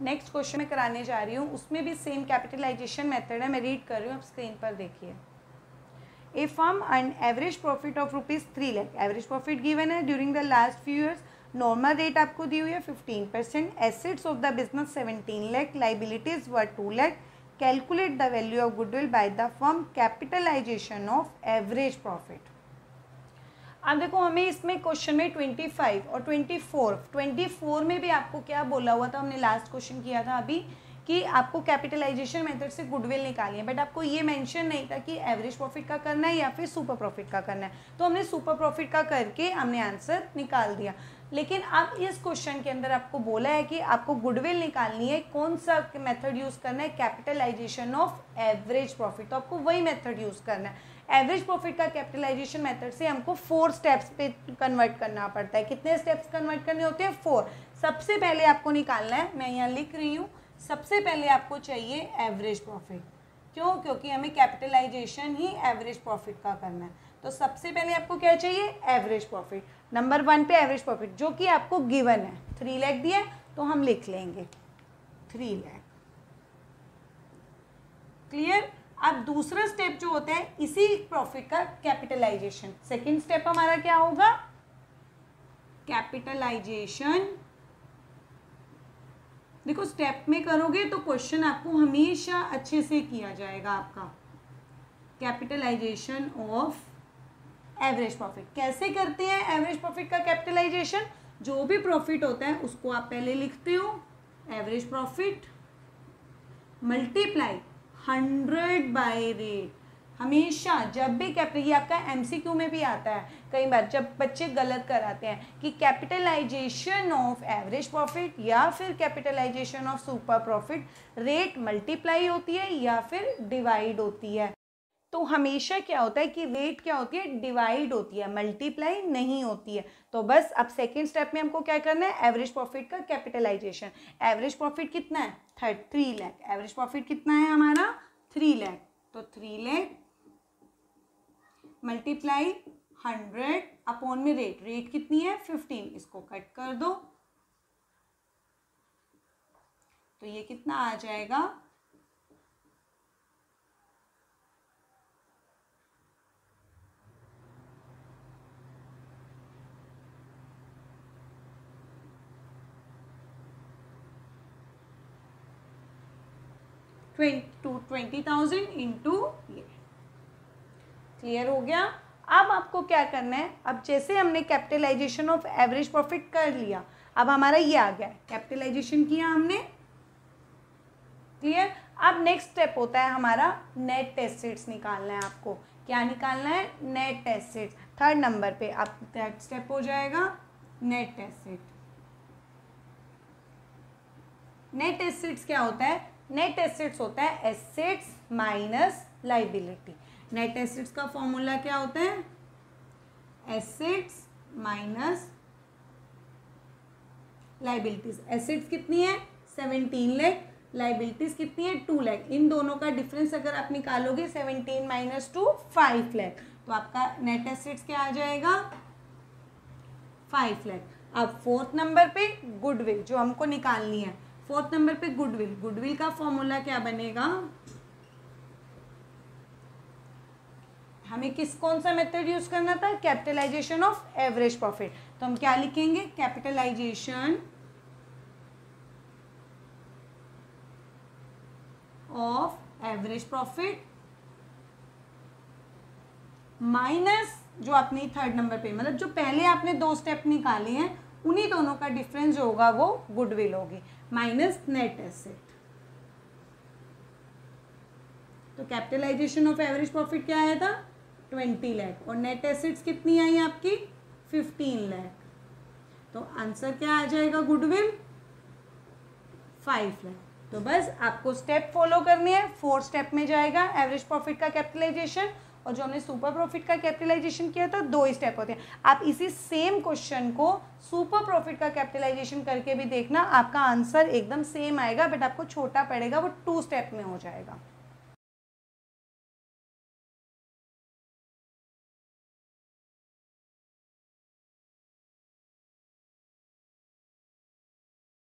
Next question मैं कराने जा रही हूँ, उसमें भी सेम कैपिटलाइजेशन मेथड है, मैं रीड कर रही हूँ, आप स्क्रीन पर देखिए। A firm earn average profit of ₹3 lakh, average profit given है during the last few years, normal rate आपको दी हुई है 15%, assets of the business 17 lakh, liabilities were 2 lakh, calculate the value of goodwill by the firm, capitalization of average profit. अब देखो हमें इसमें question में 25 और 24 में भी आपको क्या बोला हुआ था, हमने लास्ट क्वेश्चन किया था अभी कि आपको कैपिटलाइजेशन मेथड से गुडविल निकालनी है, बट आपको ये मेंशन नहीं था कि एवरेज प्रॉफिट का करना है या फिर सुपर प्रॉफिट का करना है, तो हमने सुपर प्रॉफिट का करके हमने आंसर निकाल दिया। लेकिन अब इस क्वेश्चन के अंदर आपको बोला है कि आपको गुडविल निकालनी है, कौन सा मेथड यूज़ करना है, कैपिटलाइजेशन ऑफ एवरेज प्रॉफिट, तो आपको वही मेथड यूज़ करना है। एवरेज प्रॉफिट का कैपिटलाइजेशन मेथड से हमको 4 स्टेप्स पे कन्वर्ट करना पड़ता है। कितने स्टेप्स कन्वर्ट करने होते हैं? 4। सबसे पहले आपको निकालना है, मैं यहाँ लिख रही हूँ, सबसे पहले आपको चाहिए एवरेज प्रॉफिट। क्यों? क्योंकि हमें कैपिटलाइजेशन ही एवरेज प्रॉफिट का करना है, तो सबसे पहले आपको क्या चाहिए? Average profit. नंबर 1 पे एवरेज प्रॉफिट जो कि आपको गिवन है, 3 लाख दिया है, तो हम लिख लेंगे 3 लाख। क्लियर? अब दूसरा स्टेप जो होता है इसी प्रॉफिट का कैपिटलाइजेशन। सेकेंड स्टेप हमारा क्या होगा? कैपिटलाइजेशन। देखो स्टेप में करोगे तो क्वेश्चन आपको हमेशा अच्छे से किया जाएगा आपका। कैपिटलाइजेशन ऑफ एवरेज प्रॉफिट कैसे करते हैं? एवरेज प्रॉफिट का कैपिटलाइजेशन, जो भी प्रॉफिट होता है उसको आप पहले लिखते हो average profit multiply 100 by rate. हमेशा जब भी कैपिटल, ये आपका एमसीक्यू में भी आता है कई बार जब बच्चे गलत कराते हैं कि कैपिटलाइजेशन ऑफ एवरेज प्रॉफिट या फिर capitalisation of super profit, rate multiply होती है या फिर डिवाइड होती है। तो हमेशा क्या होता है कि रेट क्या होती है? डिवाइड होती है, मल्टीप्लाई नहीं होती है। तो बस अब सेकेंड स्टेप में हमको क्या करना है? एवरेज प्रॉफिट का कैपिटलाइजेशन। एवरेज प्रॉफिट कितना है? 3 लाख। एवरेज प्रॉफिट कितना है हमारा? 3 लाख। तो 3 लाख मल्टीप्लाई 100 अपॉन में रेट, रेट कितनी है? 15, इसको कट कर दो तो ये कितना आ जाएगा? 20,000 इंटू ये। क्लियर हो गया? अब आपको क्या करना है? अब जैसे हमने कैपिटलाइजेशन ऑफ एवरेज प्रॉफिट कर लिया, अब हमारा ये आ गया, कैपिटलाइजेशन किया हमने। क्लियर? अब नेक्स्ट स्टेप होता है हमारा नेट एसेट्स निकालना है आपको। क्या निकालना है? Net assets. 3rd नंबर पे अब थर्ड स्टेप हो जाएगा नेट एसेट। नेट एसेट्स क्या होता है? नेट एसेट्स होता है assets minus liability. Net assets का फॉर्मूला क्या होता है? Assets minus liabilities. एसेट्स कितनी है? 17 लाख। लाइबिलिटीज कितनी है? 2 लाख। इन दोनों का डिफरेंस अगर आप निकालोगे 17 माइनस 2 5 लाख, तो आपका नेट एसेट्स क्या आ जाएगा? 5 लाख। अब 4th नंबर पे गुडविल जो हमको निकालनी है। 4th नंबर पे गुडविल। गुडविल का फॉर्मूला क्या बनेगा? हमें कौन सा मेथड यूज करना था? Capitalisation of average profit. तो हम क्या लिखेंगे? Capitalisation of average profit minus जो आपने 3rd नंबर पे, मतलब जो पहले आपने 2 स्टेप निकाले हैं उन्हीं दोनों का डिफरेंस जो होगा वो गुडविल होगी, माइनस नेट एसेट। तो कैपिटलाइजेशन ऑफ एवरेज प्रॉफिट क्या आया था? 20 लाख। और नेट एसेट्स कितनी आई आपकी? 15 लाख। तो आंसर क्या आ जाएगा? गुडविल 5 लाख। तो बस आपको स्टेप फॉलो करनी है। 4th स्टेप में जाएगा एवरेज प्रॉफिट का कैपिटलाइजेशन, और जो हमने सुपर प्रॉफिट का कैपिटलाइजेशन किया था 2 ही स्टेप होते हैं। आप इसी सेम क्वेश्चन को सुपर प्रॉफिट का कैपिटलाइजेशन करके भी देखना, आपका आंसर एकदम सेम आएगा, बट आपको छोटा पड़ेगा, वो 2 स्टेप में हो जाएगा।